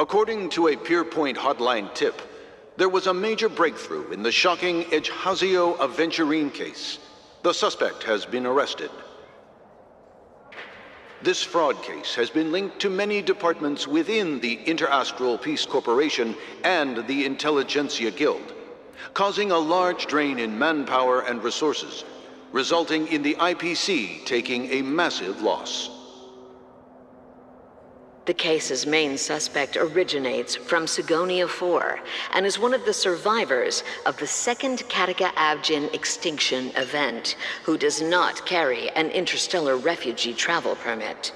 According to a Peerpoint hotline tip, there was a major breakthrough in the shocking Ejhazio Aventurine case. The suspect has been arrested. This fraud case has been linked to many departments within the Interastral Peace Corporation and the Intelligentsia Guild, causing a large drain in manpower and resources, resulting in the IPC taking a massive loss. The case's main suspect originates from Sigonia 4 and is one of the survivors of the second Kataka-Abjin extinction event, who does not carry an interstellar refugee travel permit.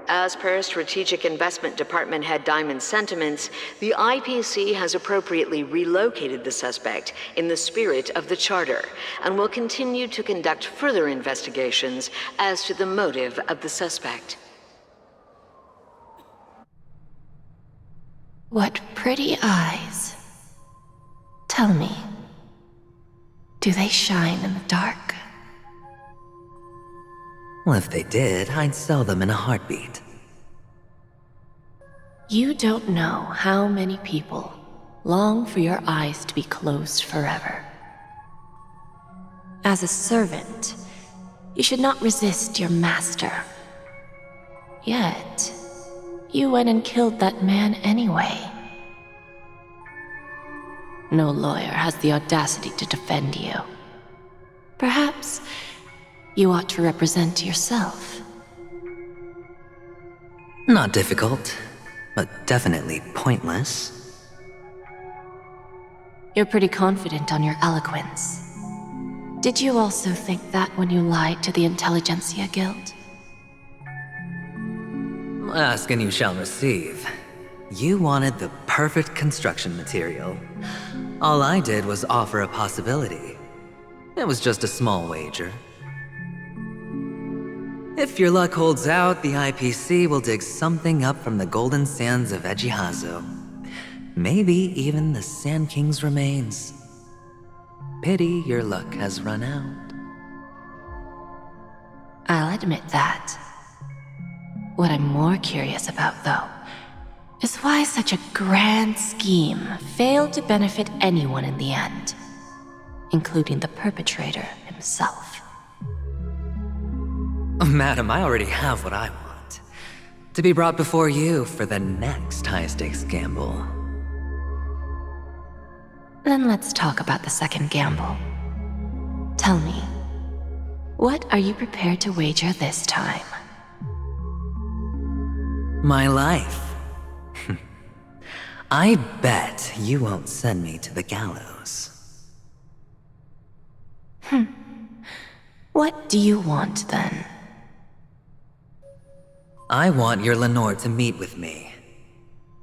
As per Strategic Investment Department Head Diamond's sentiments, the IPC has appropriately relocated the suspect in the spirit of the Charter and will continue to conduct further investigations as to the motive of the suspect. What pretty eyes. Tell me, do they shine in the dark? Well, if they did, I'd sell them in a heartbeat. You don't know how many people long for your eyes to be closed forever. As a servant, you should not resist your master. Yet, you went and killed that man anyway. No lawyer has the audacity to defend you. Perhaps you ought to represent yourself. Not difficult, but definitely pointless. You're pretty confident on your eloquence. Did you also think that when you lied to the Intelligentsia Guild? Ask and you shall receive. You wanted the perfect construction material. All I did was offer a possibility. It was just a small wager. If your luck holds out, the IPC will dig something up from the golden sands of Ejhazio. Maybe even the Sand King's remains. Pity your luck has run out. I'll admit that. What I'm more curious about, though, is why such a grand scheme failed to benefit anyone in the end, including the perpetrator himself. Madam, I already have what I want. To be brought before you for the next high-stakes gamble. Then let's talk about the second gamble. Tell me, what are you prepared to wager this time? My life. I bet you won't send me to the gallows. What do you want, then? I want your Lenore to meet with me.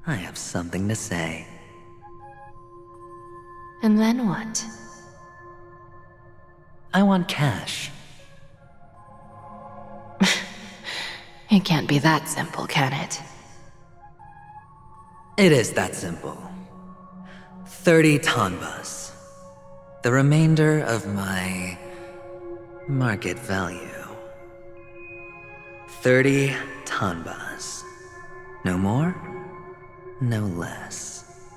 I have something to say. And then what? I want cash. It can't be that simple, can it? It is that simple. 30 tanbas. The remainder of my market value. 30 tanbas. No more, no less.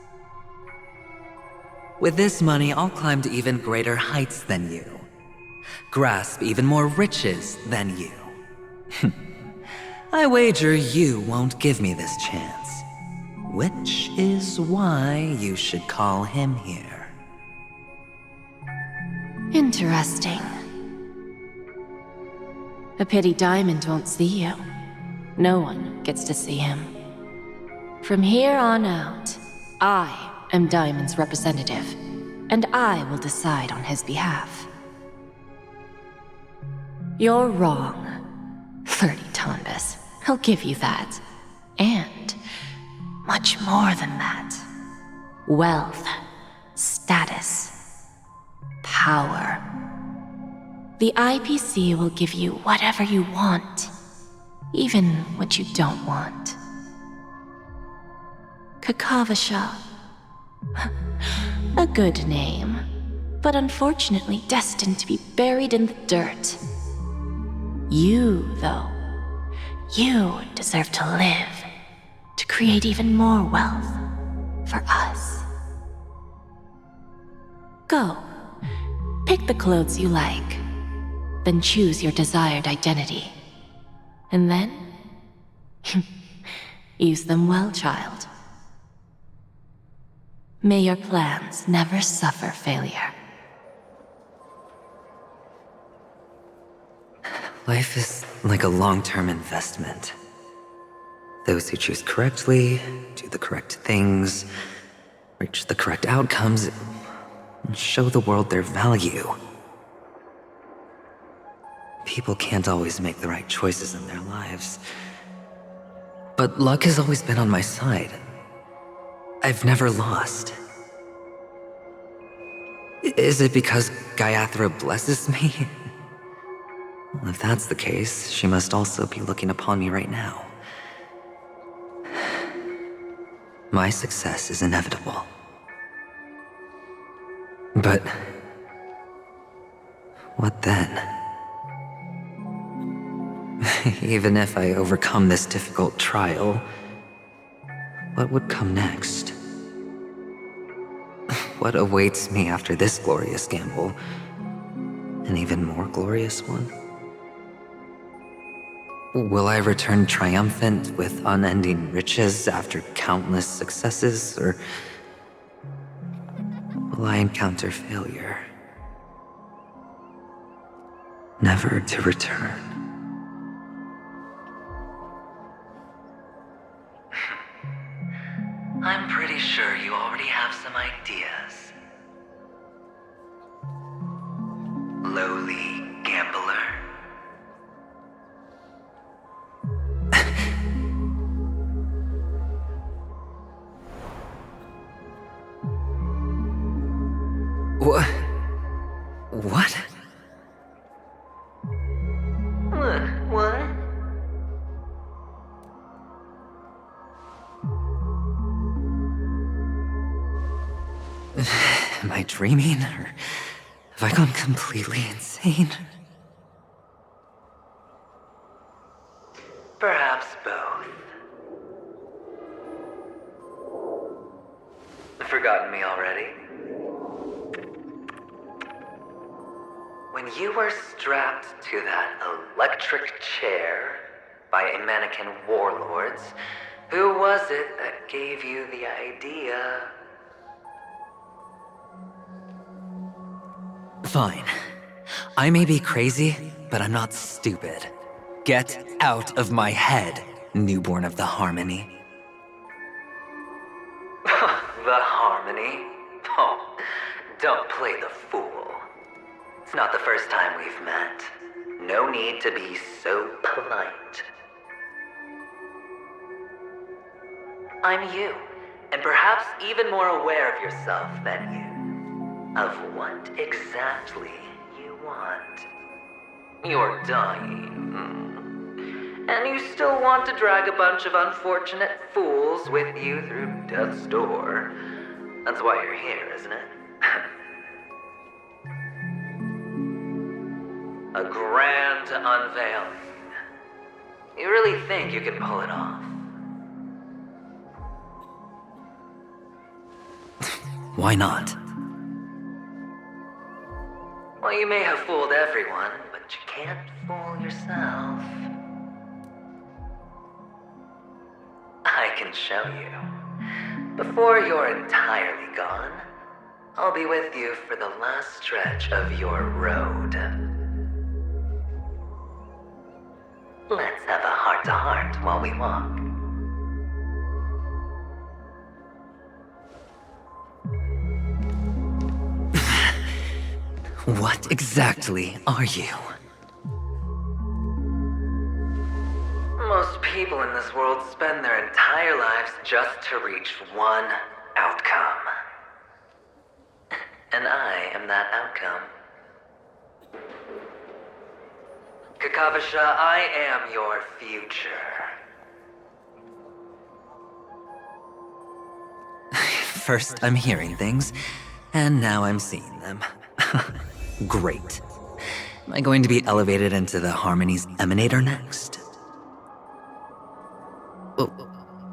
With this money, I'll climb to even greater heights than you. Grasp even more riches than you. I wager you won't give me this chance. Which is why you should call him here. Interesting. A pity Diamond won't see you. No one gets to see him. From here on out, I am Diamond's representative, and I will decide on his behalf. You're wrong. 30 tanbas. I'll give you that. And much more than that. Wealth, status, power. The IPC will give you whatever you want, even what you don't want. Kakavasha. A good name, but unfortunately destined to be buried in the dirt. You, though, you deserve to live to create even more wealth for us. Go. Pick the clothes you like, then choose your desired identity. And then, use them well, child. May your plans never suffer failure. Life is like a long-term investment. Those who choose correctly, do the correct things, reach the correct outcomes, and show the world their value. People can't always make the right choices in their lives. But luck has always been on my side. I've never lost. Is it because Gayathra blesses me? Well, if that's the case, she must also be looking upon me right now. My success is inevitable. But what then? Even if I overcome this difficult trial, what would come next? What awaits me after this glorious gamble? An even more glorious one? Will I return triumphant with unending riches after countless successes, or will I encounter failure, never to return? I'm pretty sure you already have some ideas. Lowly gambler. What? What? What? Am I dreaming, or have I gone completely insane? Perhaps both. Forgotten me already? When you were strapped to that electric chair by a mannequin warlords, who was it that gave you the idea? Fine. I may be crazy, but I'm not stupid. Get out of my head, newborn of the Harmony. The Harmony? Oh, don't play the fool. It's not the first time we've met. No need to be so polite. I'm you, and perhaps even more aware of yourself than you. Of what exactly you want. You're dying. And you still want to drag a bunch of unfortunate fools with you through death's door. That's why you're here, isn't it? A grand unveiling. You really think you can pull it off? Why not? Well, you may have fooled everyone, but you can't fool yourself. I can show you. Before you're entirely gone, I'll be with you for the last stretch of your road. Let's have a heart-to-heart while we walk. What exactly are you? Most people in this world spend their entire lives just to reach one outcome. And I am that outcome. Kakavasha, I am your future. First I'm hearing things, and now I'm seeing them. Great. Am I going to be elevated into the Harmony's Emanator next?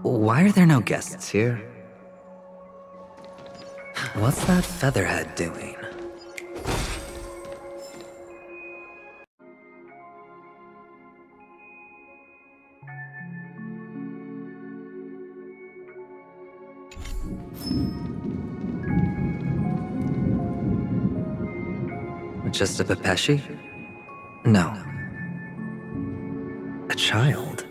Why are there no guests here? What's that featherhead doing? Just a Pepeshi? No. A child.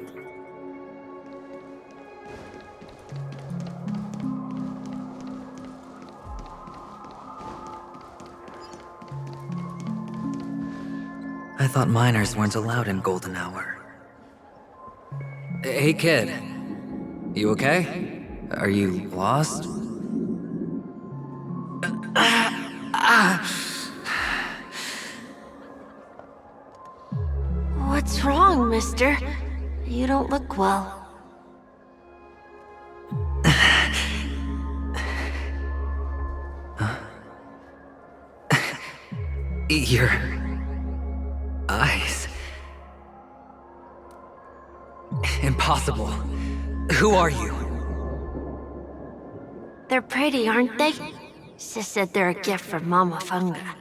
I thought minors weren't allowed in Golden Hour. Hey kid, you okay? Are you lost? What's wrong, mister? You don't look well. Your eyes. Impossible. Who are you? They're pretty, aren't they? Sis said they're a gift from Mama Funga.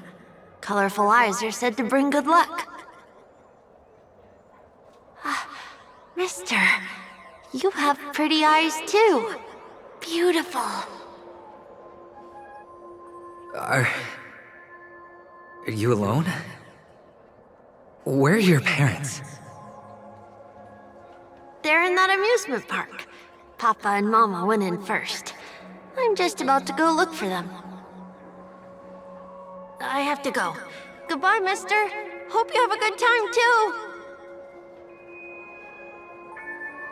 Colorful eyes are said to bring good luck. Mister, you have pretty eyes too. Beautiful. Are you alone? Where are your parents? They're in that amusement park. Papa and Mama went in first. I'm just about to go look for them. I have to go. Goodbye, mister. Hope you have a good time too.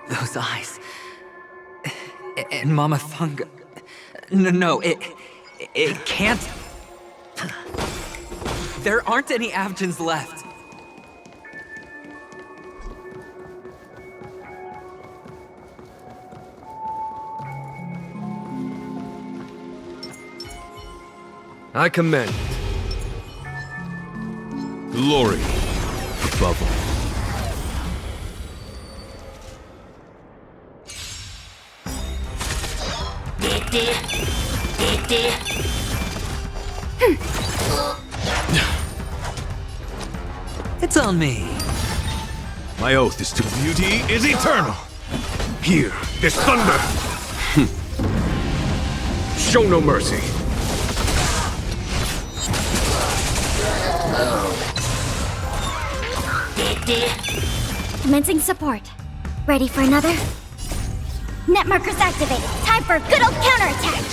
Those eyes. And Mama Funga. No, it can't. There aren't any Avgens left. I commend it. Glory above all. It's on me. My oath is to beauty is eternal. Hear this thunder. Show no mercy. Commencing support. Ready for another? Net markers activated. Time for a good old counterattack.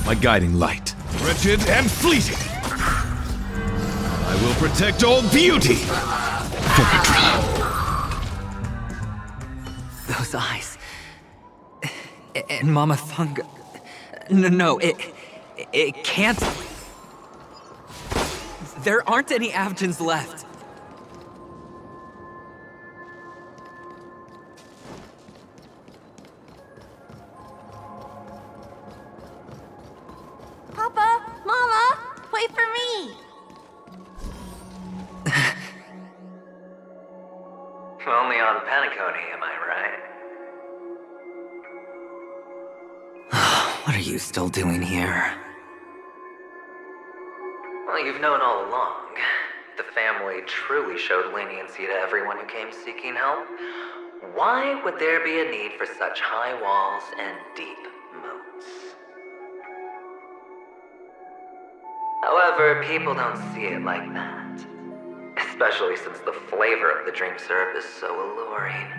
My guiding light, wretched and fleeting. I will protect all beauty for a dream. Those eyes. And Mama Funga. No, it can't. There aren't any Avgens left. Papa, Mama, wait for me. Only on Paniconi, am I right? What are you still doing here? Well, you've known all along. The family truly showed leniency to everyone who came seeking help. Why would there be a need for such high walls and deep moats? However, people don't see it like that. Especially since the flavor of the dream syrup is so alluring.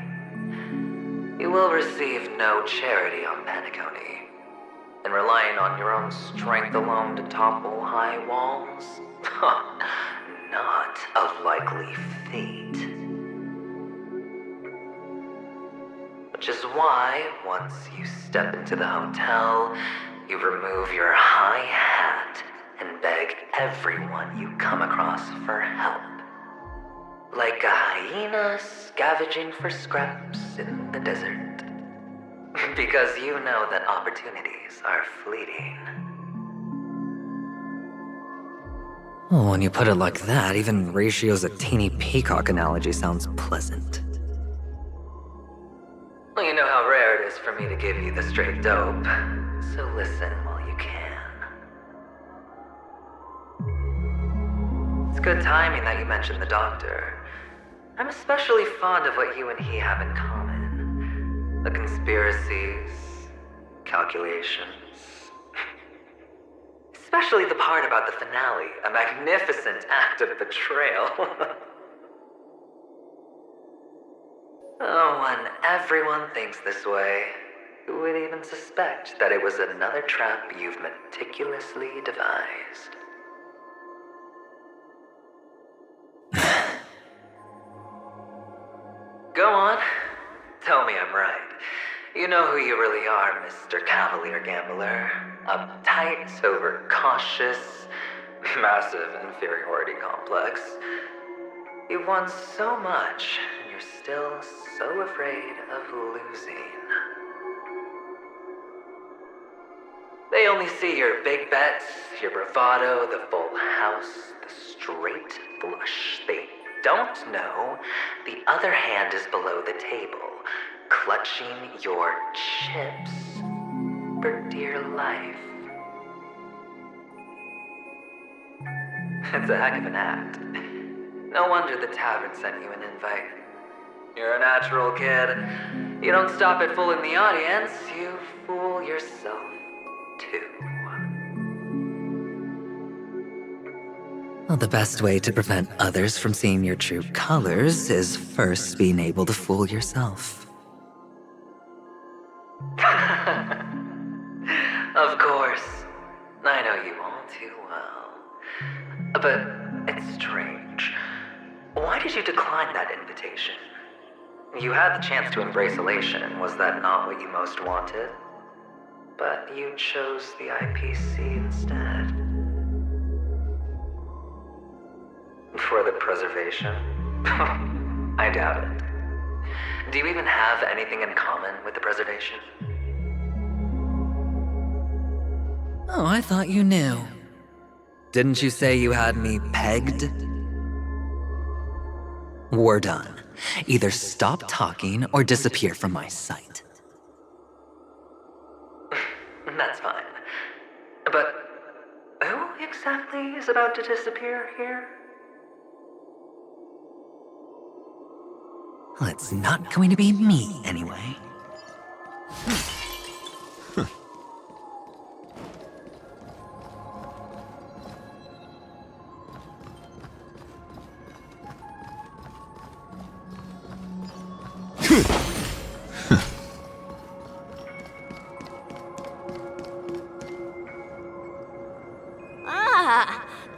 You will receive no charity on Paniconi. And relying on your own strength alone to topple high walls? Not a likely fate. Which is why, once you step into the hotel, you remove your high hat and beg everyone you come across for help. Like a hyena scavenging for scraps in the desert. Because you know that opportunities are fleeting. Oh, when you put it like that, even Ratio's a teeny peacock analogy sounds pleasant. Well, you know how rare it is for me to give you the straight dope, so listen while you can. It's good timing that you mentioned the doctor. I'm especially fond of what you and he have in common. The conspiracies, calculations. Especially the part about the finale, a magnificent act of betrayal. Oh, when everyone thinks this way, who would even suspect that it was another trap you've meticulously devised? Go on. Tell me I'm right. You know who you really are, Mr. Cavalier Gambler. Uptight, overcautious, massive inferiority complex. You've won so much, and you're still so afraid of losing. They only see your big bets, your bravado, the full house, the straight flush. They don't know the other hand is below the table, clutching your chips for dear life. It's a heck of an act. No wonder the tavern sent you an invite. You're a natural kid. You don't stop at fooling the audience, you fool yourself too. Well, the best way to prevent others from seeing your true colors is first being able to fool yourself. Of course. I know you all too well. But it's strange. Why did you decline that invitation? You had the chance to embrace elation. Was that not what you most wanted? But you chose the IPC instead. For the preservation? I doubt it. Do you even have anything in common with the preservation? Oh, I thought you knew. Didn't you say you had me pegged? We're done. Either stop talking or disappear from my sight. That's fine. But who exactly is about to disappear here? Well, it's not going to be me, anyway.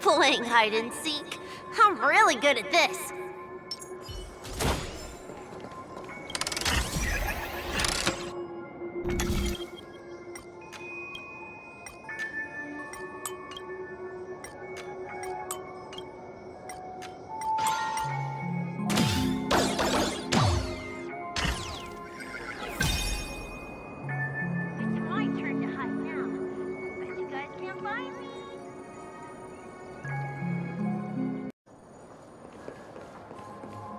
Playing hide and seek. I'm really good at this.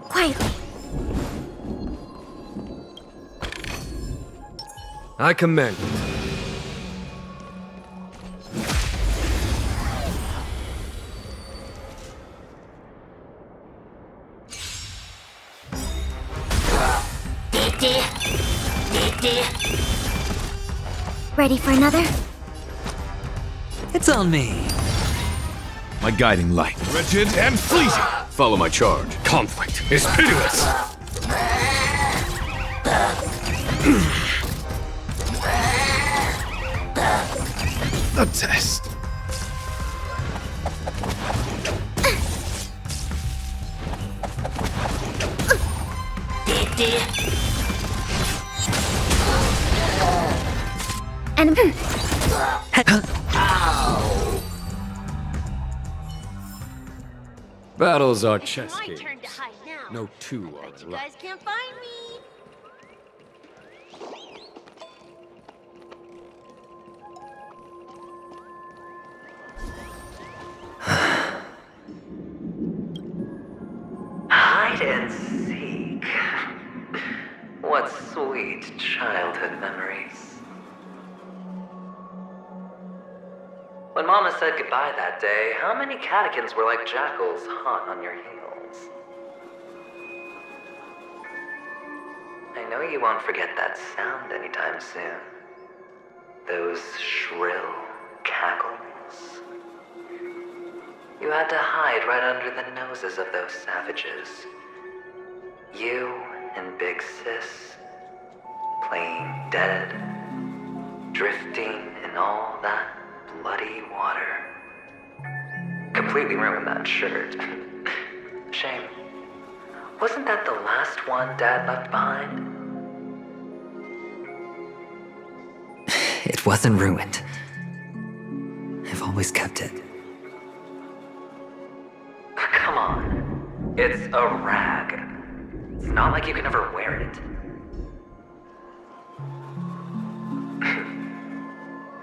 Quietly. I commend it. Ready for another? It's on me. My guiding light. Wretched and fleeting. Follow my charge. Conflict is pitiless. The test. And Battles are chess my games. turn to hide now. No two are Bet you alike. guys can't find me. sweet childhood memories. When Mama said goodbye that day, how many catechins were like jackals hot on your heels? I know you won't forget that sound anytime soon. Those shrill cackles. You had to hide right under the noses of those savages. You and Big Sis, playing dead, drifting in all that bloody water. Completely ruined that shirt. Shame. Wasn't that the last one Dad left behind? It wasn't ruined. I've always kept it. Come on. It's a rag. It's not like you can ever wear it.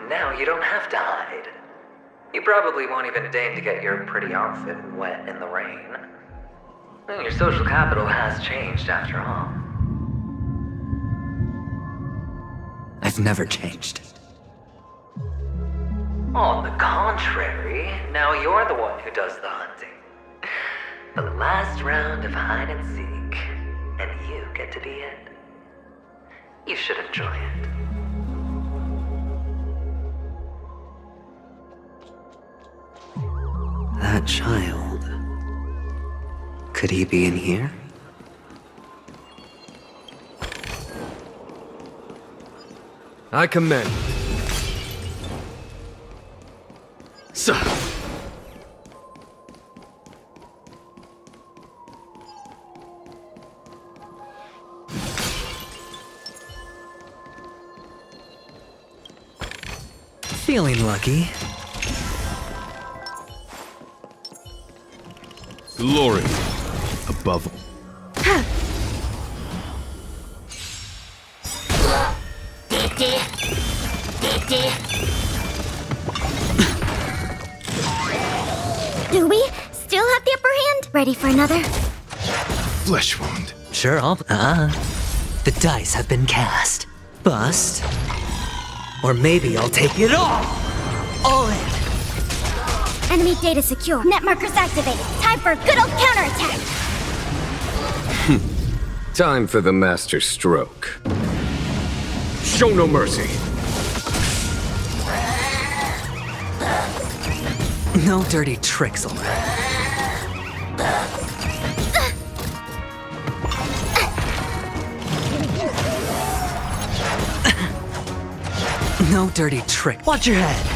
Now you don't have to hide. You probably won't even deign to get your pretty outfit wet in the rain. Your social capital has changed after all. I've never changed. On the contrary, now you're the one who does the hunting. The last round of hide and seek, and you get to be it. You should enjoy it. That child. Could he be in here? I commend. Sir. Feeling lucky. Glory above all. Do we still have the upper hand? Ready for another? Flesh wound. Sure, the dice have been cast. Bust. Or maybe I'll take it all in. Enemy data secure. Net markers activated. Time for a good old counterattack. Time for the master stroke. Show no mercy. No dirty tricks, alright. No dirty trick. Watch your head.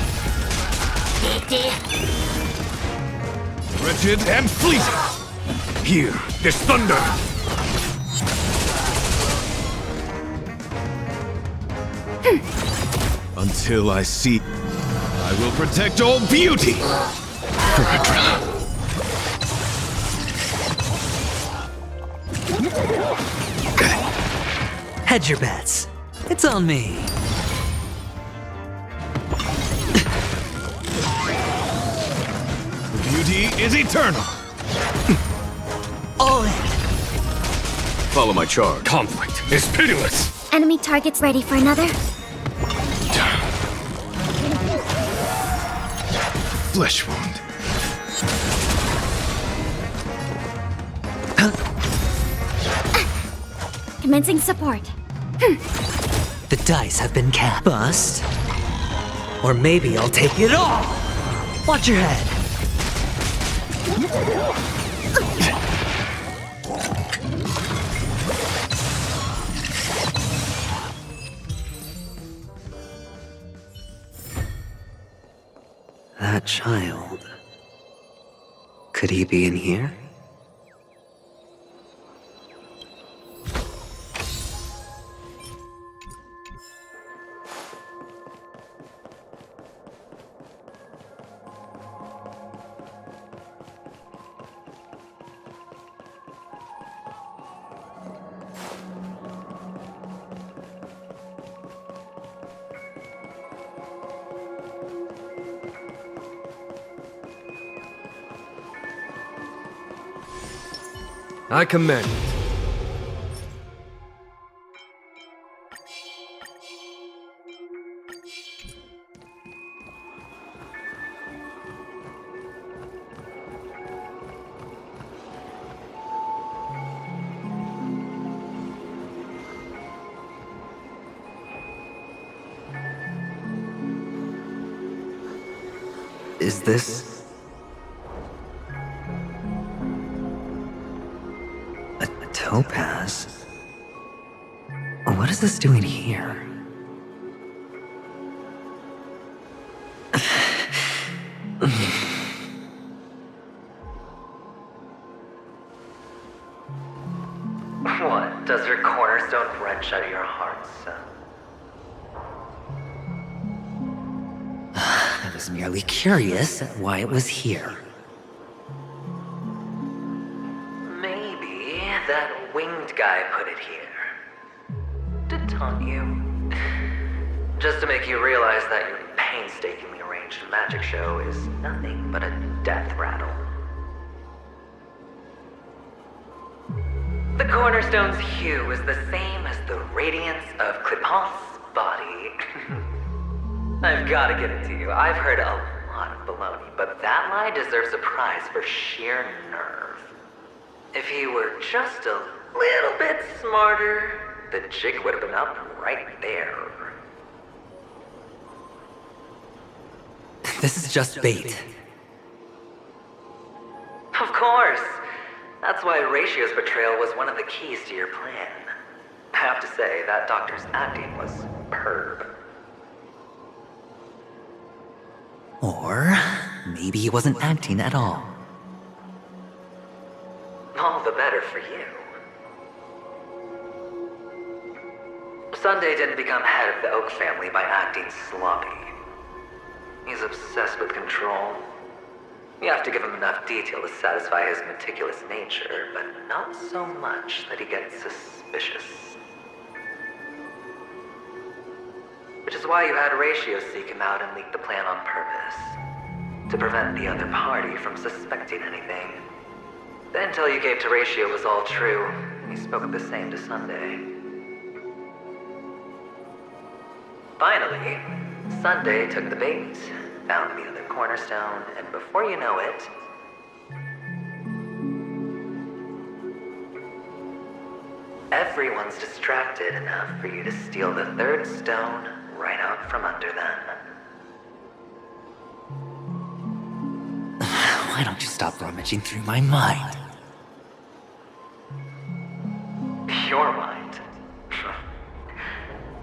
Wretched and fleeting. Here, this thunder. Until I see, I will protect all beauty. Hedge your bets. It's on me. Beauty is eternal. All in. Follow my charge. Conflict is pitiless. Enemy targets ready for another? Flesh wound. Commencing support. The dice have been cast. Bust. Or maybe I'll take it all. Watch your head. That child. Could he be in here? I commend. is this? A topaz? What is this doing here? What? Does your cornerstone wrench at your heart, son? I was merely curious at why it was here. Maybe that winged guy put it here. To taunt you. Just to make you realize that your painstakingly arranged magic show is nothing but a death rattle. The cornerstone's hue is the same as the radiance of Clipot's body. I've gotta give it to you. I've heard a lot of baloney, but that lie deserves a prize for sheer nerve. If he were just a little bit smarter, the jig would have been up right there. This is just bait. Of course. That's why Ratio's betrayal was one of the keys to your plan. I have to say, that doctor's acting was superb. Or maybe he wasn't acting at all. All the better for you. Sunday didn't become head of the Oak family by acting sloppy. He's obsessed with control. You have to give him enough detail to satisfy his meticulous nature, but not so much that he gets suspicious. Which is why you had Ratio seek him out and leak the plan on purpose. To prevent the other party from suspecting anything. The intel you gave to Ratio was all true. He spoke of the same to Sunday. Finally, Sunday took the bait, found the other cornerstone, and before you know it, everyone's distracted enough for you to steal the third stone right out from under them. Why don't you stop rummaging through my mind? Your mind?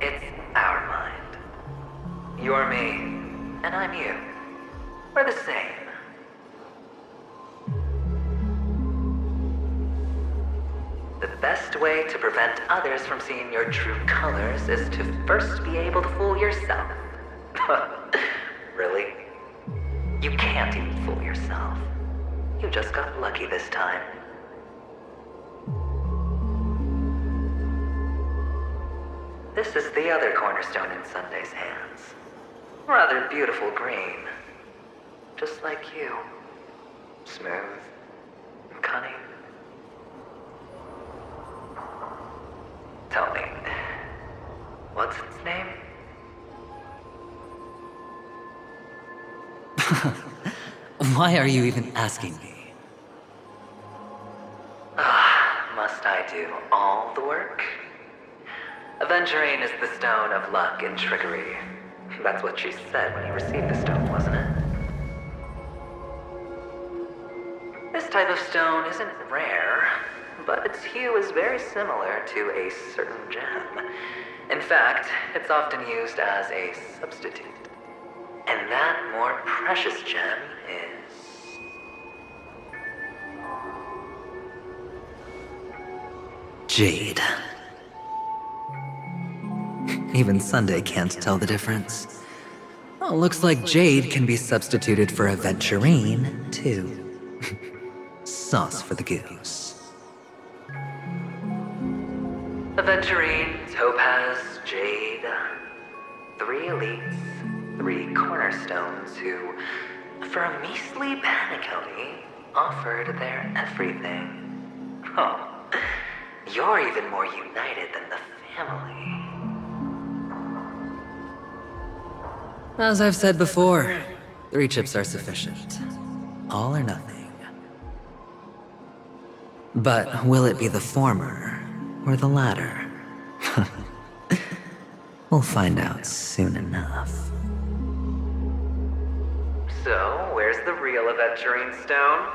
It's our mind. You're me, and I'm you. We're the same. The best way to prevent others from seeing your true colors is to first be able to fool yourself. Really? You can't even fool yourself. You just got lucky this time. This is the other cornerstone in Sunday's hands. Rather beautiful green. Just like you. Smooth and cunning. Tell me, what's its name? Why are you even asking me? Must I do all the work? Aventurine is the stone of luck and trickery. That's what she said when you received the stone, wasn't it? This type of stone isn't rare, but its hue is very similar to a certain gem. In fact, it's often used as a substitute. And that more precious gem is... jade. Even Sunday can't tell the difference. Oh, looks like jade can be substituted for aventurine, too. Sauce for the goose. Aventurine, topaz, jade. 3 elites, 3 cornerstones who, for a measly penny, offered their everything. Oh, you're even more united than the family. As I've said before, 3 chips are sufficient. All or nothing. But will it be the former or the latter? We'll find out soon enough. So, where's the real adventuring stone?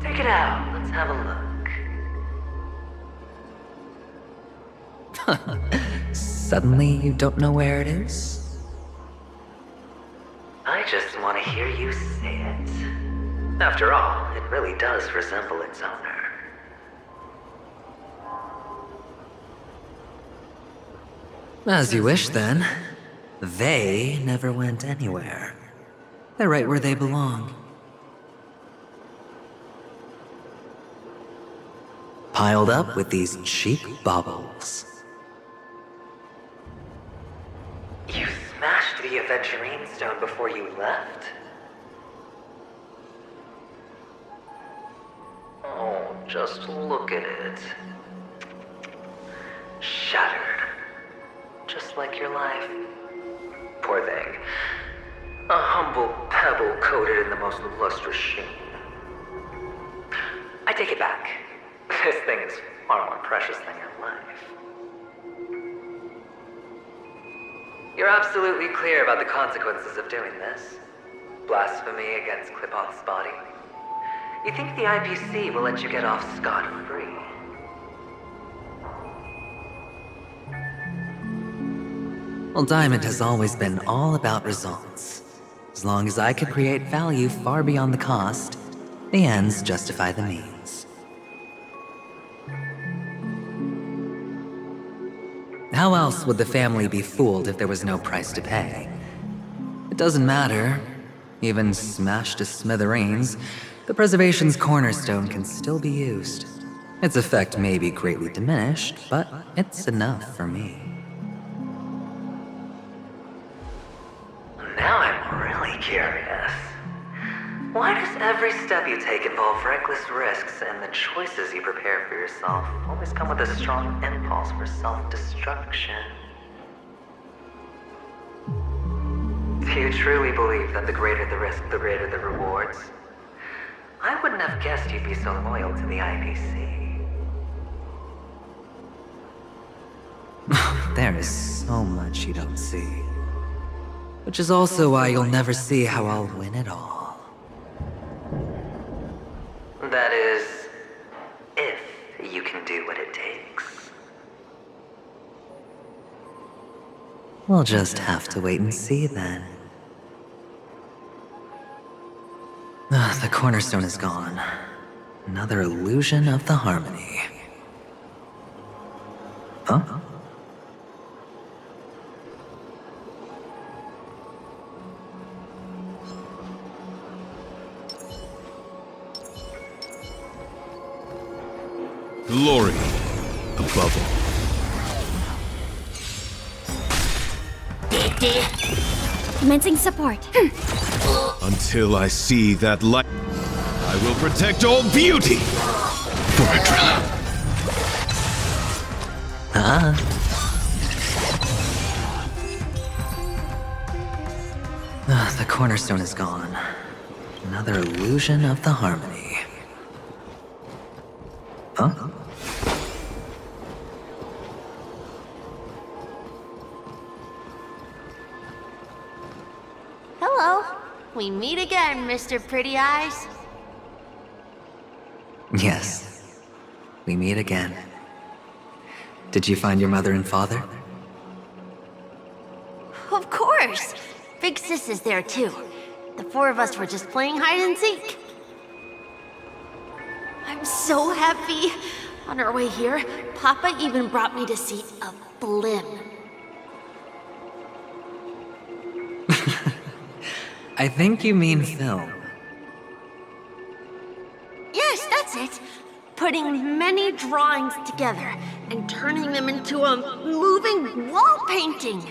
Take it out, let's have a look. Suddenly you don't know where it is? I just want to hear you say it. After all, it really does resemble its owner. As you wish, then. They never went anywhere. They're right where they belong. Piled up with these cheap baubles. You smashed the aventurine stone before you left? Oh, just look at it. Shattered. Just like your life. Poor thing. A humble pebble coated in the most lustrous sheen. I take it back. This thing is far more precious than your life. You're absolutely clear about the consequences of doing this. Blasphemy against Klipoth's body. You think the IPC will let you get off scot-free? Well, Diamond has always been all about results. As long as I could create value far beyond the cost, the ends justify the means. How else would the family be fooled if there was no price to pay? It doesn't matter. Even smashed to smithereens, the preservation's cornerstone can still be used. Its effect may be greatly diminished, but it's enough for me. Now I'm really curious. Why does every step you take involve reckless risks, and the choices you prepare for yourself always come with a strong impulse for self-destruction? Do you truly believe that the greater the risk, the greater the rewards? I wouldn't have guessed you'd be so loyal to the IPC. There is so much you don't see. Which is also why you'll never see how I'll win it all. That is, if you can do what it takes. We'll just have to wait and see then. The cornerstone is gone. Another illusion of the harmony. Huh? Glory above all. Commencing support. Until I see that light, I will protect all beauty for Adrilla. The cornerstone is gone. Another illusion of the harmony. Huh? Hello. We meet again, Mr. Pretty Eyes. Yes. We meet again. Did you find your mother and father? Of course. Big Sis is there too. The four of us were just playing hide and seek. I'm so happy. On our way here, Papa even brought me to see a blimp. I think you mean film. Yes, that's it. Putting many drawings together and turning them into a moving wall painting.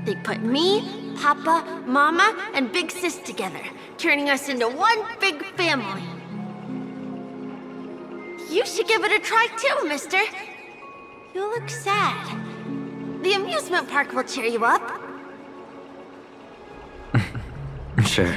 They put me, Papa, Mama, and Big Sis together, turning us into one big family. You should give it a try too, mister. You look sad. The amusement park will cheer you up. Sure.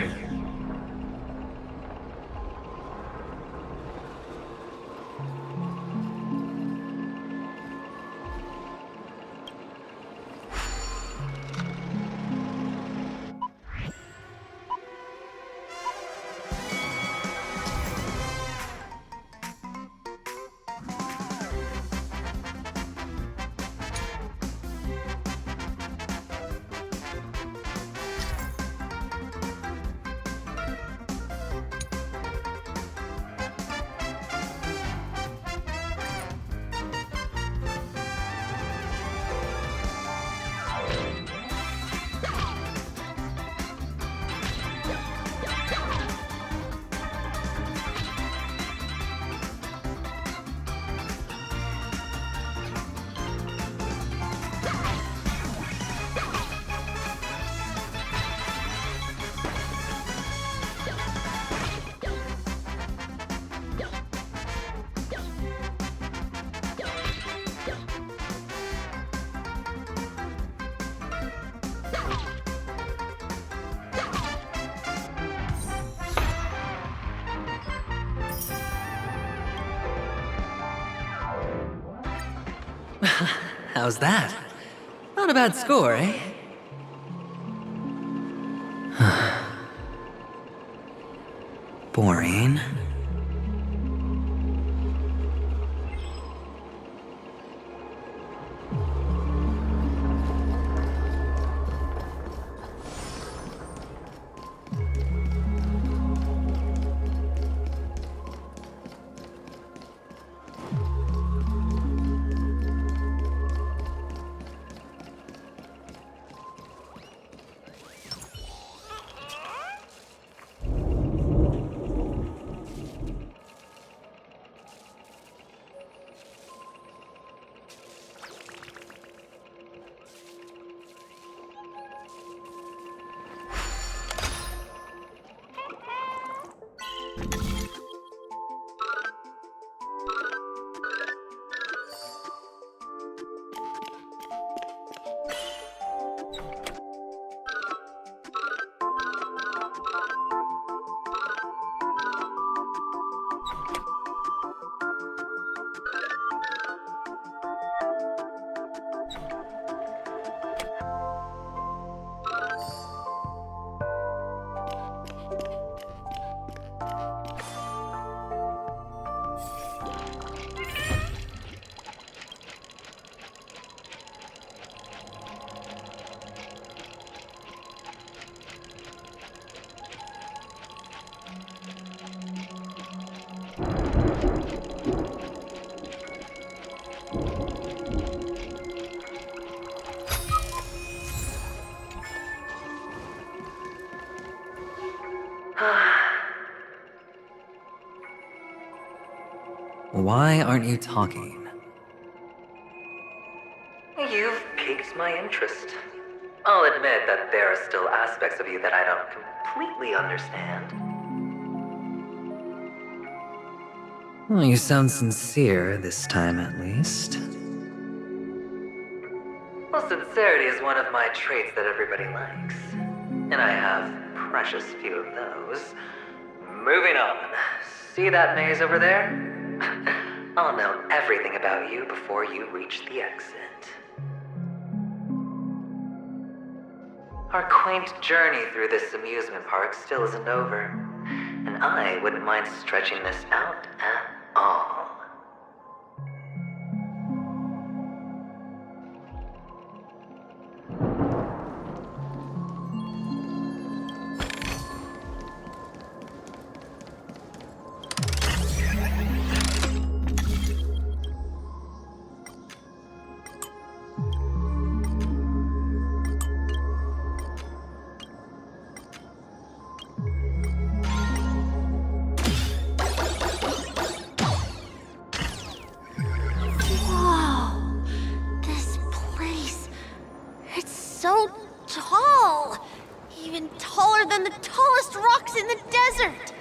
How's that? Not a bad score, eh? Boring. Why aren't you talking? You've piqued my interest. I'll admit that there are still aspects of you that I don't completely understand. Well, you sound sincere this time, at least. Well, sincerity is one of my traits that everybody likes. And I have precious few of those. Moving on. See that maze over there? I'll know everything about you before you reach the exit. Our quaint journey through this amusement park still isn't over, and I wouldn't mind stretching this out at all. So tall! Even taller than the tallest rocks in the desert!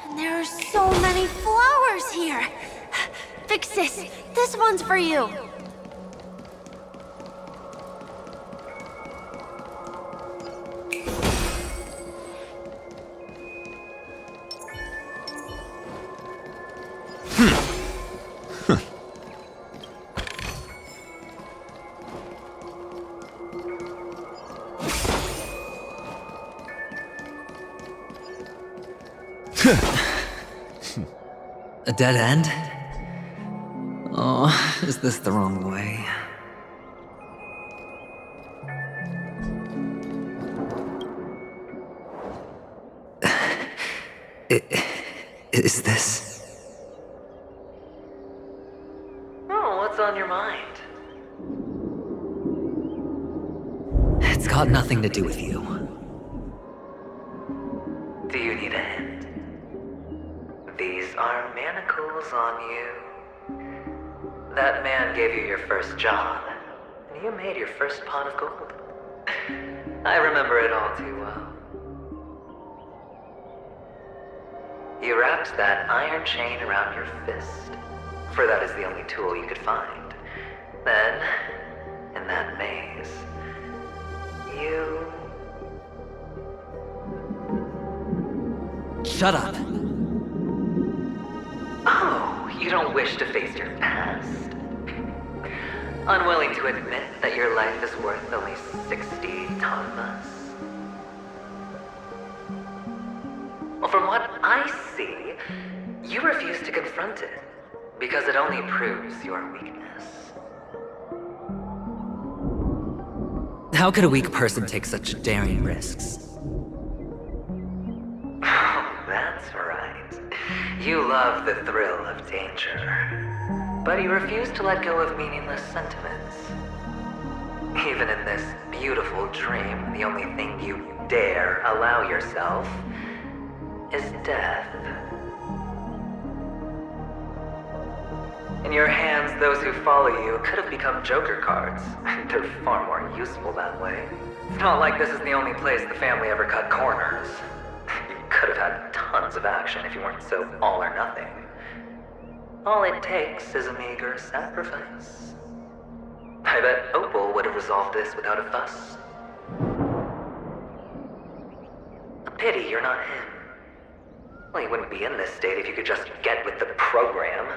And there are so many flowers here! Fix this! This one's for you! A dead end? Oh, is this the wrong way? Is this? Oh, what's on your mind? It's got nothing to do with you. Do you need a hint? These are manacles on you. That man gave you your first job, and you made your first pot of gold. I remember it all too well. You wrapped that iron chain around your fist, for that is the only tool you could find. Then, in that maze, you... Shut up! Oh, you don't wish to face your past? Unwilling to admit that your life is worth only 60 tonmas? Well, from what I see, you refuse to confront it, because it only proves your weakness. How could a weak person take such daring risks? Oh, that's right. You love the thrill of danger. But you refuse to let go of meaningless sentiments. Even in this beautiful dream, the only thing you dare allow yourself is death. In your hands, those who follow you could have become Joker cards. They're far more useful that way. It's not like this is the only place the family ever cut corners. You could have had tons of action if you weren't so all or nothing. All it takes is a meager sacrifice. I bet Opal would have resolved this without a fuss. A pity you're not him. Well, you wouldn't be in this state if you could just get with the program.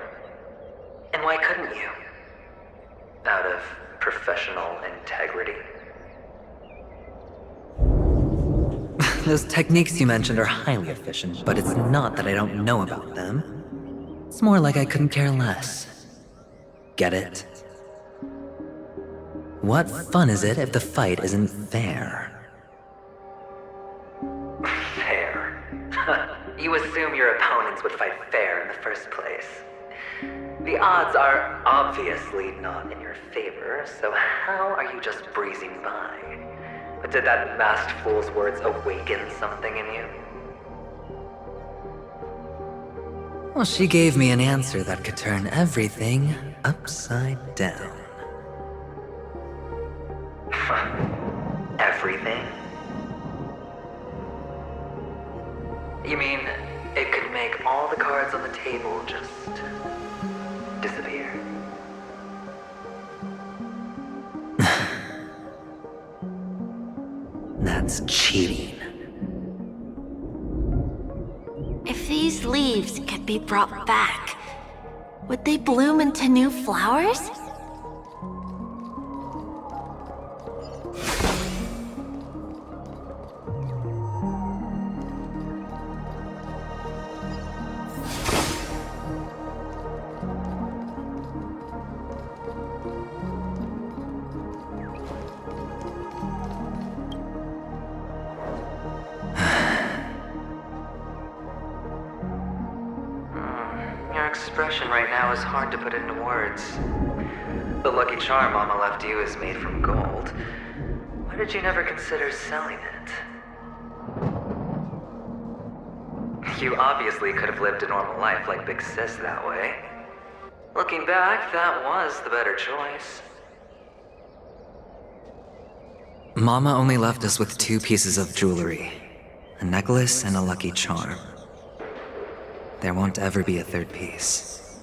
And why couldn't you? Out of professional integrity. Those techniques you mentioned are highly efficient, but it's not that I don't know about them. It's more like I couldn't care less. Get it? What fun is it if the fight isn't fair? Fair? You assume your opponents would fight fair in the first place. The odds are obviously not in your favor, so how are you just breezing by? But did that masked fool's words awaken something in you? Well, she gave me an answer that could turn everything upside down. Everything? You mean it could make all the cards on the table just disappear? That's cheating. If these leaves could be brought back, would they bloom into new flowers? Expression right now is hard to put into words. The lucky charm Mama left you is made from gold. Why did you never consider selling it? You obviously could have lived a normal life like Big Sis that way. Looking back, that was the better choice. Mama only left us with 2 pieces of jewelry. A necklace and a lucky charm. There won't ever be a 3rd piece.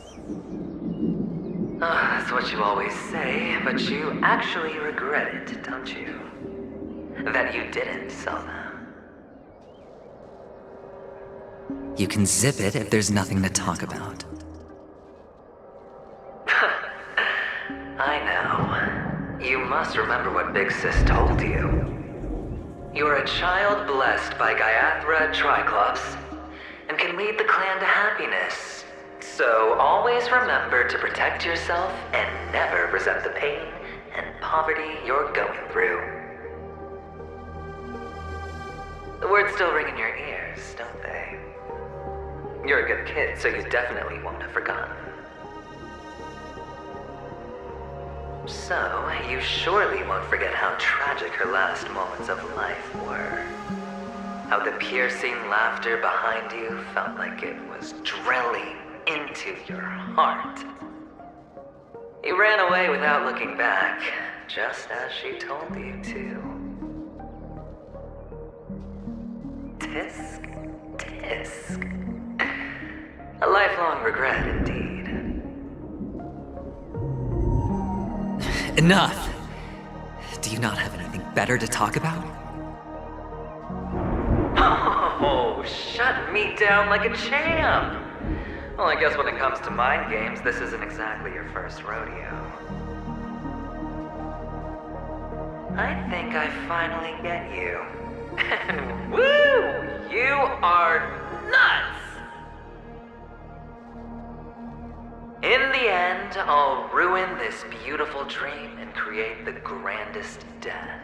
That's what you always say, but you actually regret it, don't you? That you didn't sell them. You can zip it if there's nothing to talk about. I know. You must remember what Big Sis told you. You're a child blessed by Gaiathra Triclops, and can lead the clan to happiness. So always remember to protect yourself and never resent the pain and poverty you're going through. The words still ring in your ears, don't they? You're a good kid, so you definitely won't have forgotten. So, you surely won't forget how tragic her last moments of life were. How the piercing laughter behind you felt like it was drilling into your heart. You ran away without looking back, just as she told you to. Tisk, tisk. A lifelong regret, indeed. Enough! Do you not have anything better to talk about? Oh, shut me down like a champ! Well, I guess when it comes to mind games, this isn't exactly your first rodeo. I think I finally get you. Woo! You are nuts! In the end, I'll ruin this beautiful dream and create the grandest death.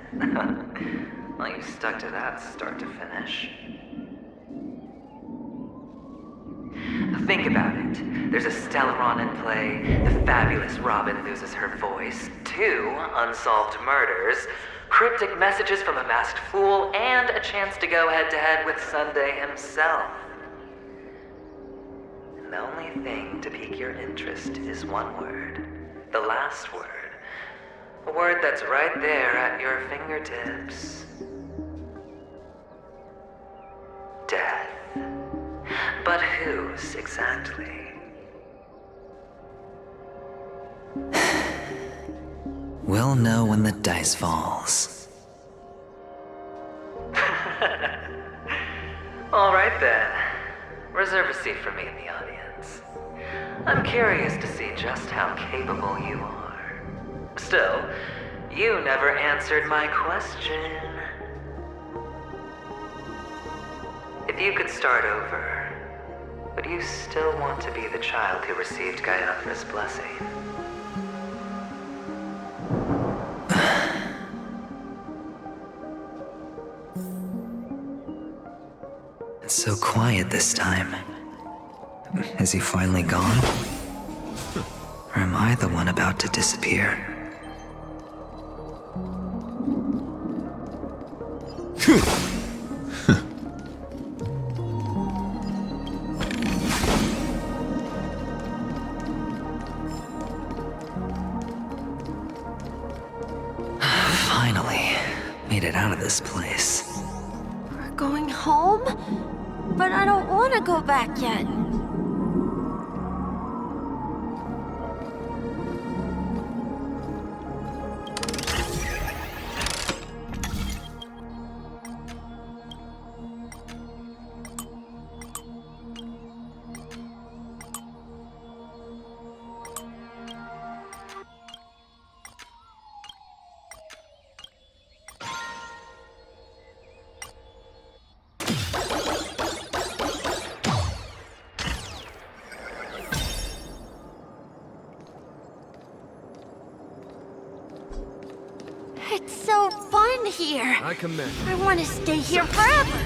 Well, you stuck to that start to finish. Think about it. There's a Stellaron in play, the fabulous Robin loses her voice, 2 unsolved murders, cryptic messages from a masked fool, and a chance to go head-to-head with Sunday himself. And the only thing to pique your interest is one word. The last word. A word that's right there at your fingertips. Death. But whose, exactly? We'll know when the dice falls. All right then. Reserve a seat for me in the audience. I'm curious to see just how capable you are. Still, you never answered my question. If you could start over, would you still want to be the child who received Gaiathra's blessing? It's so quiet this time. Is he finally gone? Or am I the one about to disappear? Finally, made it out of this place. We're going home? But I don't want to go back yet. It's so fun here. I commend. I want to stay here forever.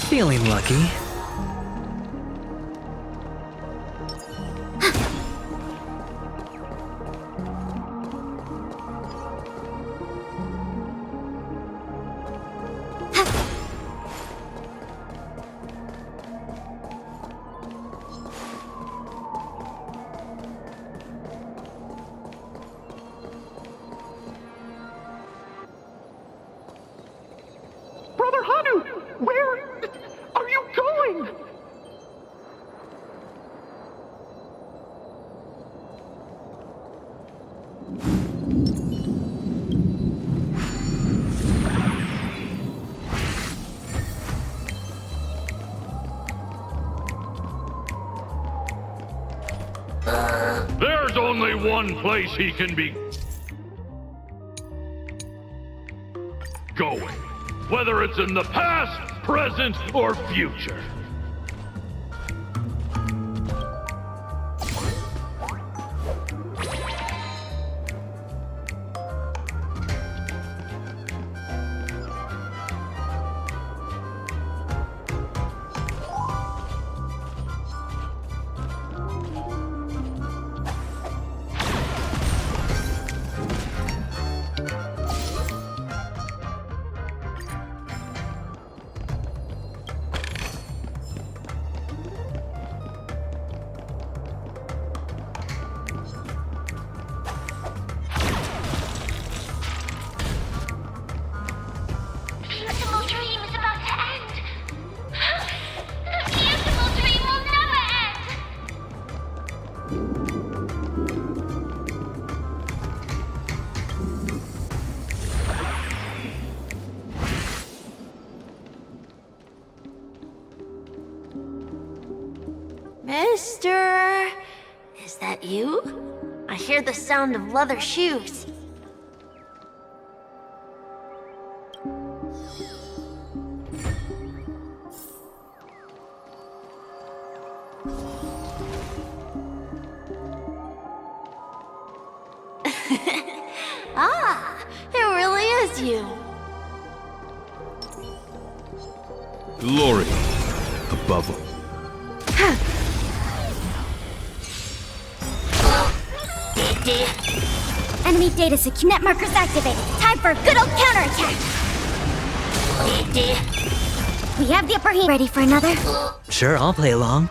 Feeling lucky. doing? There's only one place he can be going, whether it's in the past, present, or future. Beautiful dream is about to end. The beautiful dream will never end. Mister, is that you? I hear the sound of leather shoes. Ah, it really is you. Glory above all. Enemy data secure. Net markers activated. Time for a good old counterattack. We have the upper hand. Ready for another? Sure, I'll play along.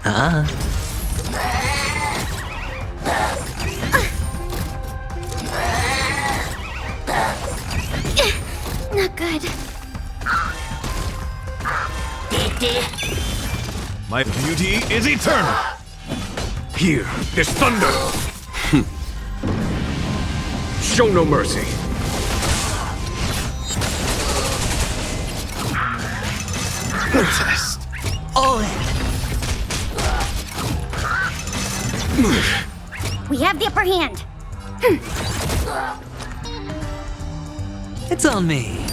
Not good. My beauty is eternal. Here is thunder. Show no mercy. Test. All in. We have the upper hand. It's on me.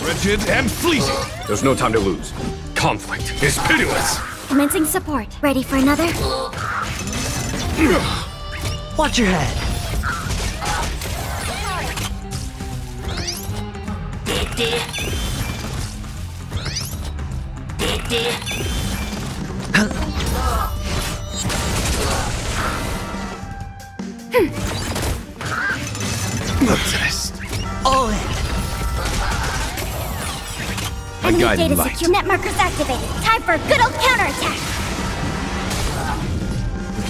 Wretched and fleeting. There's no time to lose. Conflict is pitiless. Commencing support. Ready for another? Watch your head. Test. All in. Enemy guiding data light. secure. Net markers activated. Time for a good old counterattack.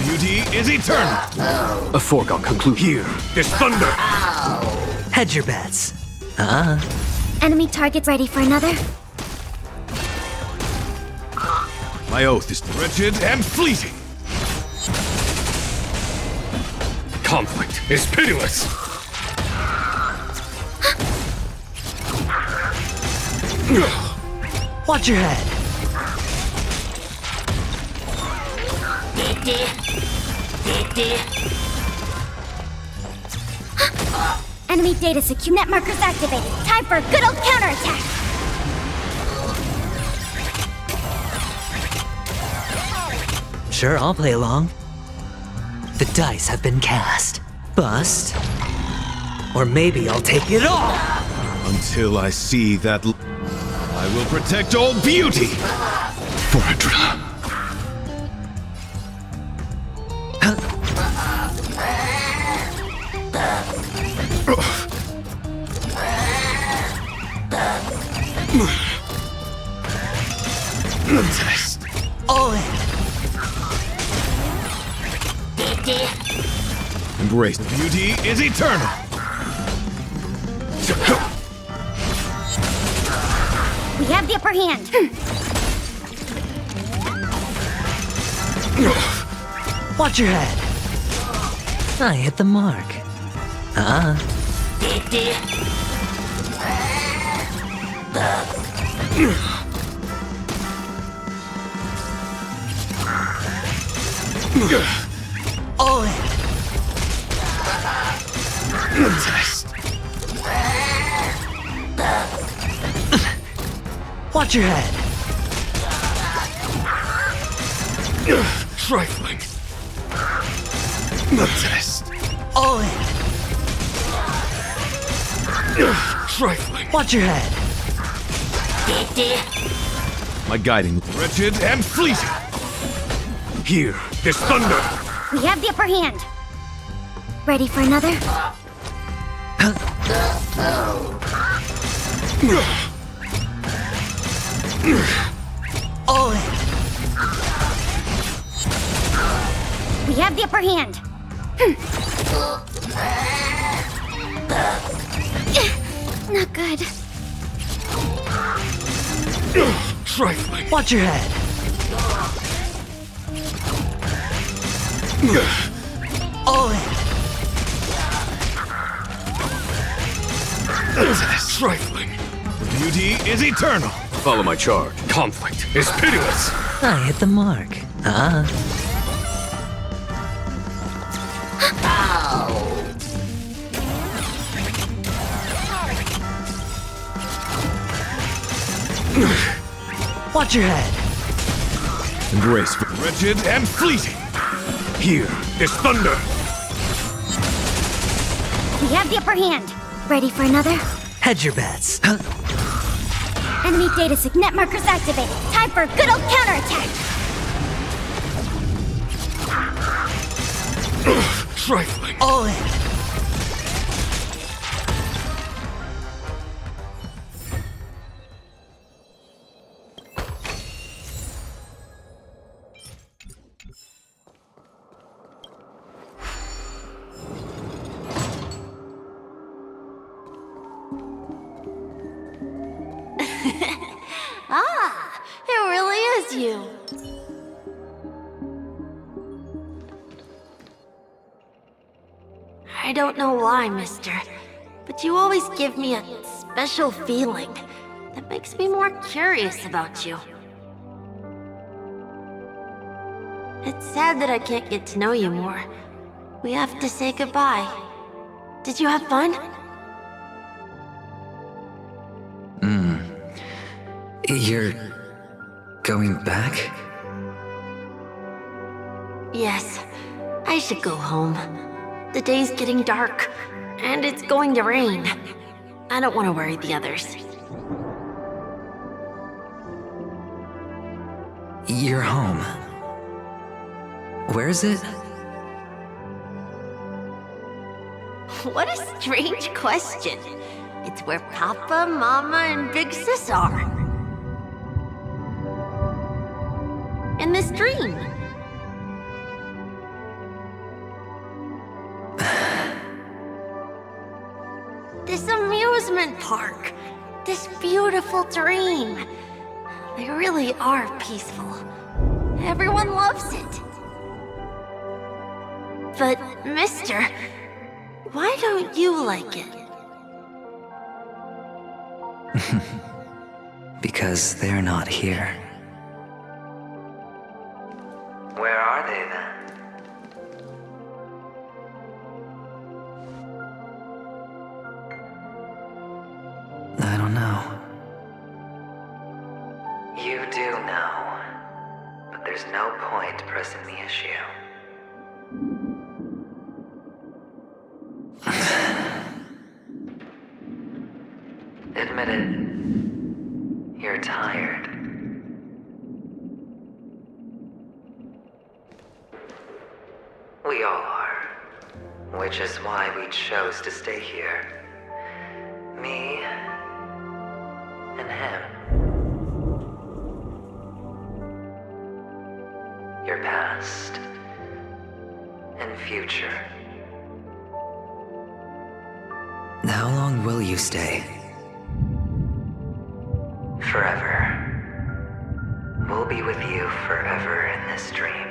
Beauty is eternal. A foregone conclusion. Here is thunder. Hedge your bets. Enemy targets ready for another? My oath is wretched and fleeting. Conflict is pitiless. Watch your head. Enemy data secure. Net markers activated. Time for a good old counterattack. Sure, I'll play along. The dice have been cast. Bust. Or maybe I'll take it all. Until I see that I will protect all beauty. For a drama. Test. All in. Embrace beauty is eternal. We have the upper hand. Watch your head. I hit the mark. All in. Test. Watch your head. Trifling. Test. All in. Trifling. Watch your head. My guiding. Wretched and fleeting. Here, this thunder. We have the upper hand. Ready for another? All in. We have the upper hand. Not good. Trifling. Watch your head. All in. Trifling. Beauty is eternal. Follow my charge. Conflict is pitiless. I hit the mark. Watch your head. Embrace wretched and fleeting. Here, this thunder. We have the upper hand. Ready for another? Hedge your bets. Enemy data signet markers activated. Time for a good old counterattack. Trifling. All in. It really is you. I don't know why, mister, but you always give me a special feeling that makes me more curious about you. It's sad that I can't get to know you more. We have to say goodbye. Did you have fun? You're going back? Yes, I should go home. The day's getting dark, and it's going to rain. I don't want to worry the others. You're home. Where is it? What a strange question. It's where Papa, Mama, and Big Sis are. In this dream. This amusement park. This beautiful dream. They really are peaceful. Everyone loves it. But, mister, why don't you like it? Because they're not here. Where are they then? I don't know. You do know. But there's no point pressing the issue. Admit it. You're tired. We all are. Which is why we chose to stay here. Me and him. Your past and future. How long will you stay? Forever. We'll be with you forever in this dream.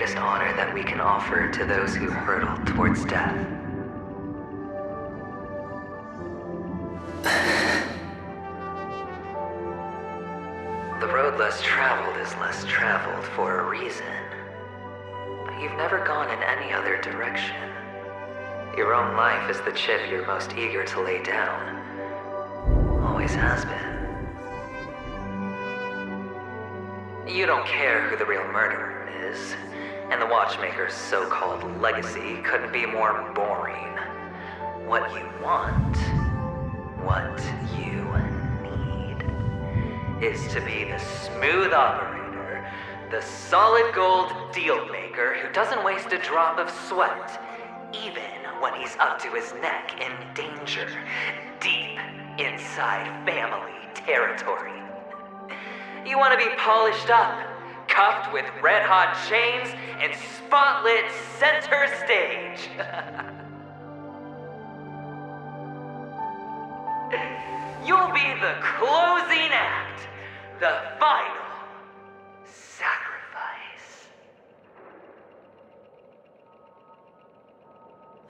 greatest honor that we can offer to those who hurtle towards death. The road less traveled is less traveled for a reason. But you've never gone in any other direction. Your own life is the chip you're most eager to lay down. Always has been. You don't care who the real murderer is, and the Watchmaker's so-called legacy couldn't be more boring. What you want, what you need, is to be the smooth operator, the solid gold deal maker who doesn't waste a drop of sweat, even when he's up to his neck in danger, deep inside family territory. You want to be polished up, cuffed with red-hot chains, and spotlit center stage. You'll be the closing act, the final sacrifice.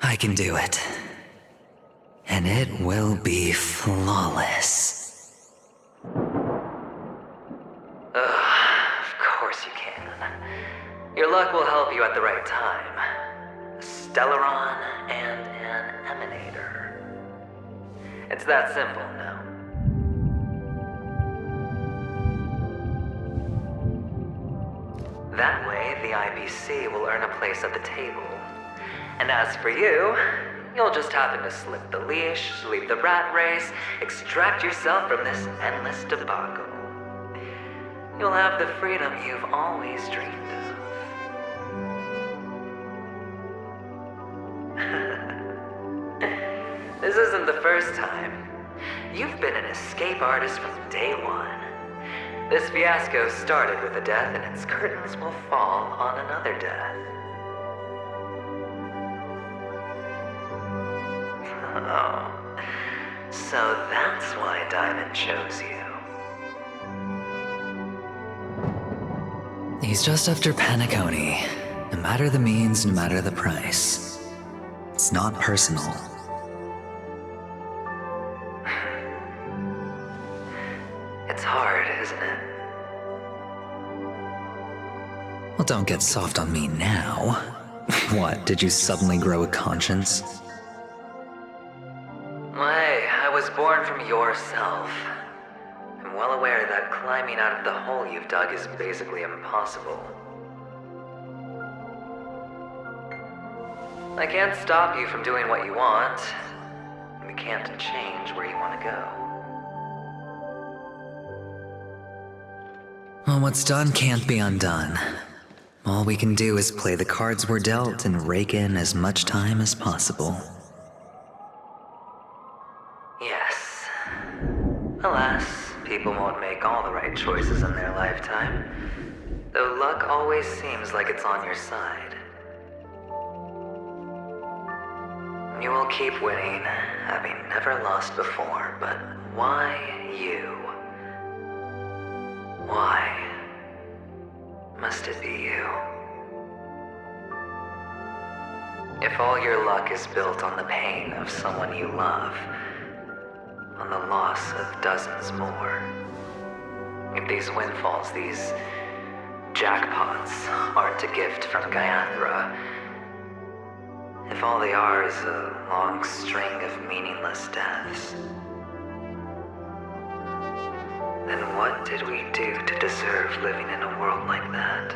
I can do it. And it will be flawless. Of course you can. Your luck will help you at the right time. A Stellaron and an Emanator. It's that simple, no? That way, the IBC will earn a place at the table. And as for you, you'll just happen to slip the leash, leave the rat race, extract yourself from this endless debacle. You'll have the freedom you've always dreamed of. This isn't the first time. You've been an escape artist from day one. This fiasco started with a death, and its curtains will fall on another death. Oh, so that's why Diamond chose you. He's just after Paniconi. No matter the means, no matter the price. It's not personal. It's hard, isn't it? Well, don't get soft on me now. What, did you suddenly grow a conscience? Hey, I was born from yourself. I'm well aware that climbing out of the hole you've dug is basically impossible. I can't stop you from doing what you want. We can't change where you want to go. Well, what's done can't be undone. All we can do is play the cards we're dealt and rake in as much time as possible. Yes. Alas, people won't make all the right choices in their lifetime, though luck always seems like it's on your side. You will keep winning, having never lost before, but why you? Why must it be you? If all your luck is built on the pain of someone you love, on the loss of dozens more, if these windfalls, these jackpots, aren't a gift from Gayathra, if all they are is a long string of meaningless deaths, then what did we do to deserve living in a world like that?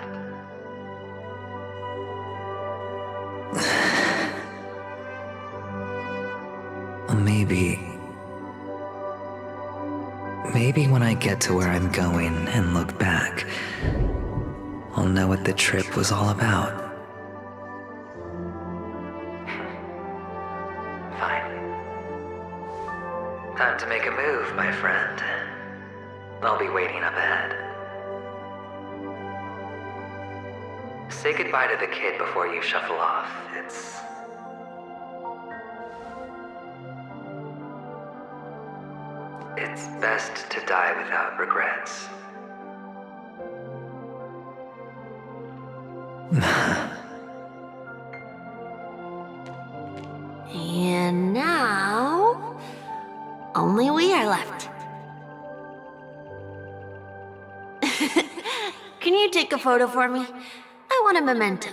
Maybe when I get to where I'm going and look back, I'll know what the trip was all about. Fine. Time to make a move, my friend. I'll be waiting up ahead. Say goodbye to the kid before you shuffle off. It's best to die without regrets. we are left. Can you take a photo for me? I want a memento.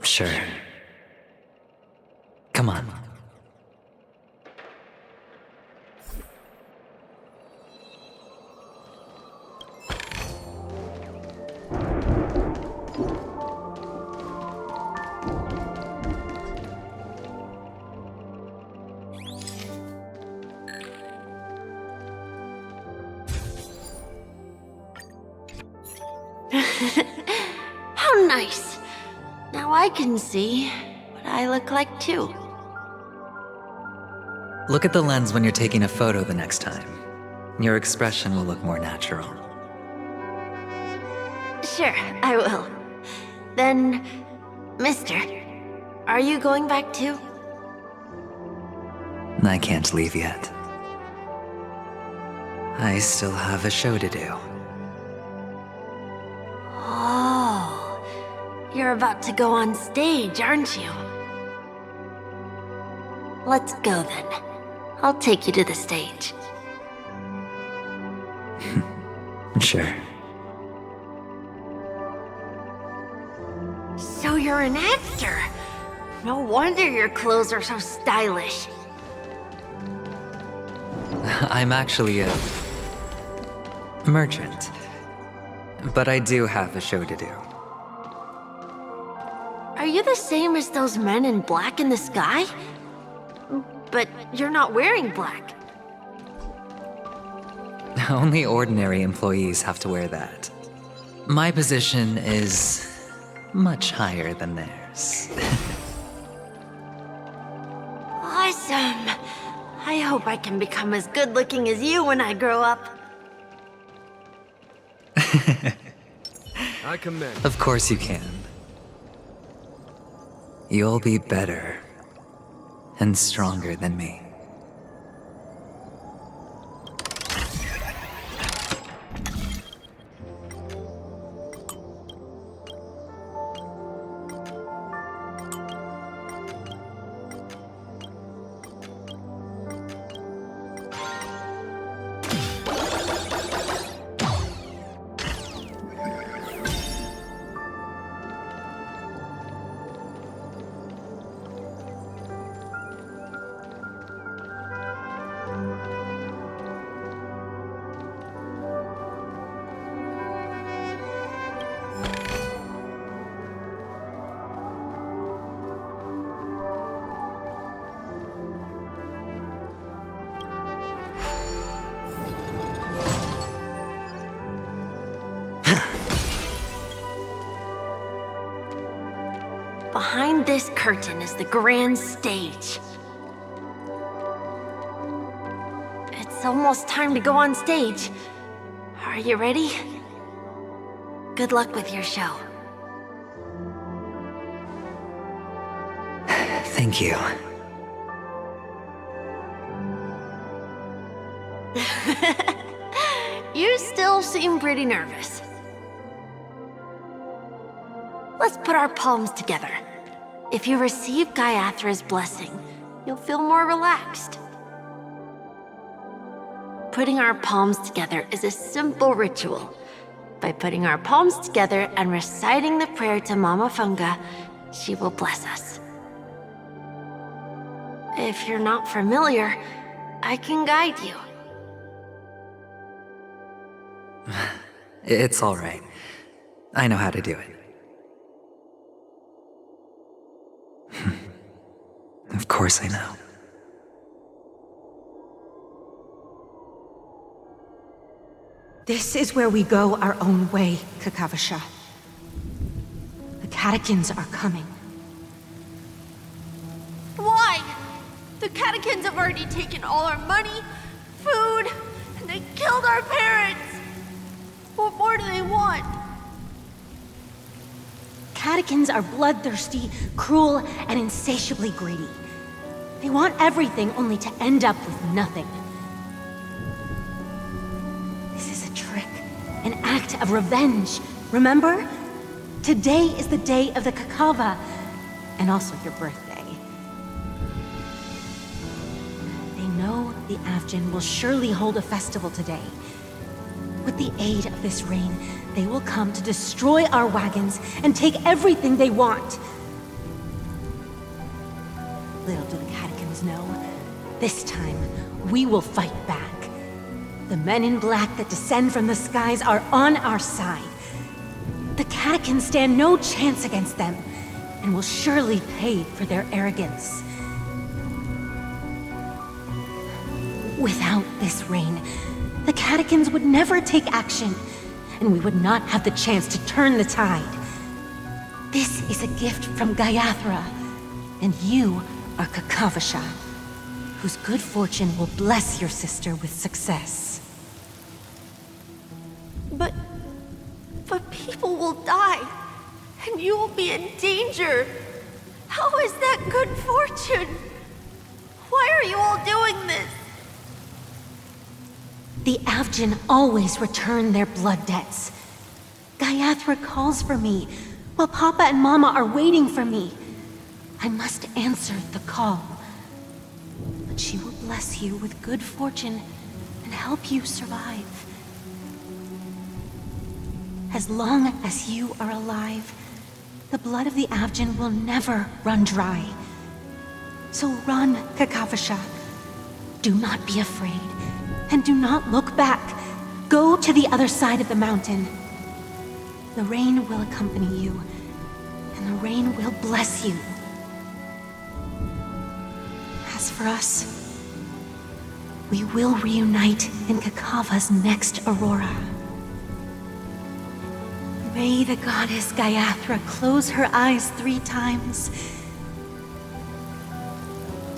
Sure. Come on. How nice. Now I can see what I look like too. Look at the lens when you're taking a photo the next time. Your expression will look more natural. Sure, I will. Then, mister, are you going back too? I can't leave yet. I still have a show to do. Oh, you're about to go on stage, aren't you? Let's go then. I'll take you to the stage. Sure. So you're an actor. No wonder your clothes are so stylish. I'm actually a merchant. But I do have a show to do. Are you the same as those men in black in the sky? But you're not wearing black. Only ordinary employees have to wear that. My position is much higher than theirs. Awesome! I hope I can become as good looking as you when I grow up. I commend. Of course you can. You'll be better and stronger than me. Behind this curtain is the grand stage. It's almost time to go on stage. Are you ready? Good luck with your show. Thank you. You still seem pretty nervous. Let's put our palms together. If you receive Gaiathra's blessing, you'll feel more relaxed. Putting our palms together is a simple ritual. By putting our palms together and reciting the prayer to Mama Funga, she will bless us. If you're not familiar, I can guide you. It's all right. I know how to do it. Of course I know. This is where we go our own way, Kakavasha. The catechins are coming. Why? The catechins have already taken all our money, food, and they killed our parents. What more do they want? Catechins are bloodthirsty, cruel, and insatiably greedy. They want everything only to end up with nothing. This is a trick, an act of revenge. Remember? Today is the day of the Kakava, and also your birthday. the Avgin will surely hold a festival today. With the aid of this rain, they will come to destroy our wagons and take everything they want. Little do the catechins know, this time we will fight back. The men in black that descend from the skies are on our side. The catechins stand no chance against them, and will surely pay for their arrogance. Without this rain, the catechins would never take action, and we would not have the chance to turn the tide. This is a gift from Gaiathra, and you are Kakavasha, whose good fortune will bless your sister with success. But people will die, and you will be in danger. How is that good fortune? Why are you all doing this? The Avgin always return their blood debts. Gaiathra calls for me, while Papa and Mama are waiting for me. I must answer the call. But she will bless you with good fortune and help you survive. As long as you are alive, the blood of the Avgin will never run dry. So run, Kakavasha. Do not be afraid, and do not look back. Go to the other side of the mountain. The rain will accompany you, and the rain will bless you. As for us, we will reunite in Kakava's next aurora. May the goddess Gaiathra close her eyes 3 times.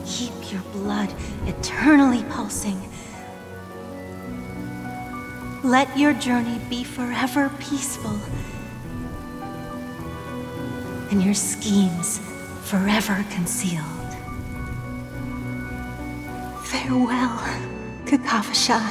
Keep your blood eternally pulsing. Let your journey be forever peaceful, and your schemes forever concealed. Farewell, Kakavasha.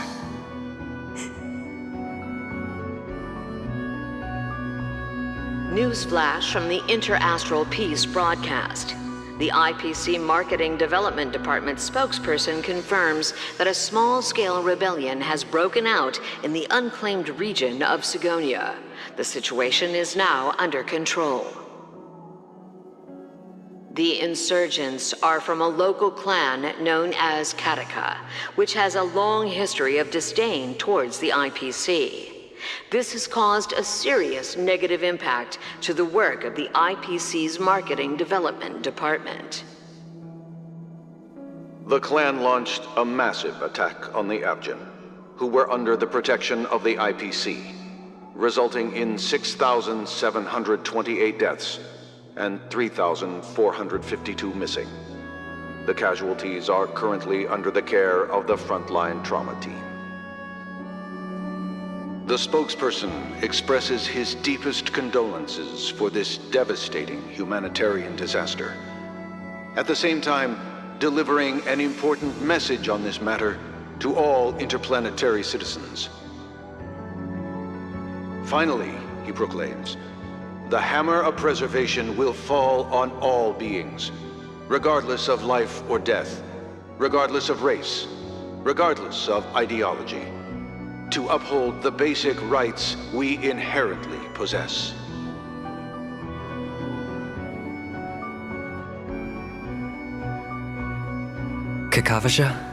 Newsflash from the Inter-Astral Peace broadcast. The IPC Marketing Development Department spokesperson confirms that a small-scale rebellion has broken out in the unclaimed region of Sigonia. The situation is now under control. The insurgents are from a local clan known as Kataka, which has a long history of disdain towards the IPC. This has caused a serious negative impact to the work of the IPC's Marketing Development Department. The clan launched a massive attack on the Avgin, who were under the protection of the IPC, resulting in 6,728 deaths and 3,452 missing. The casualties are currently under the care of the frontline trauma team. The spokesperson expresses his deepest condolences for this devastating humanitarian disaster. At the same time, delivering an important message on this matter to all interplanetary citizens. Finally, he proclaims, the hammer of preservation will fall on all beings, regardless of life or death, regardless of race, regardless of ideology, to uphold the basic rights we inherently possess. Kakavasha?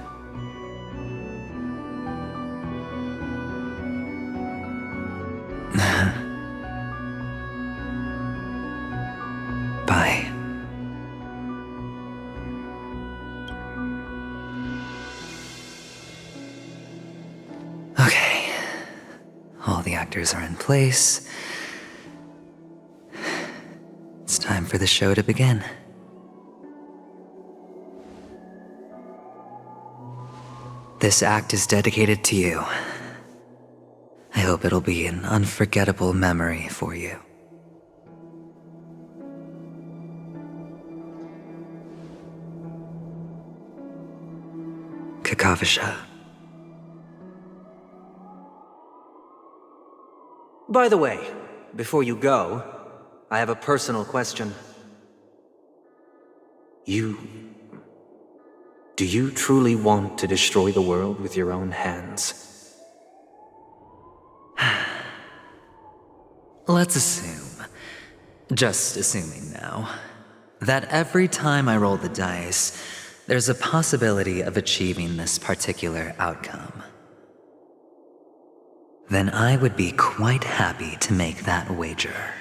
Bye. Okay. All the actors are in place. It's time for the show to begin. This act is dedicated to you. I hope it'll be an unforgettable memory for you. Kakavasha. By the way, before you go, I have a personal question. You Do you truly want to destroy the world with your own hands? Let's assume, just assuming now, that every time I roll the dice, there's a possibility of achieving this particular outcome. Then I would be quite happy to make that wager.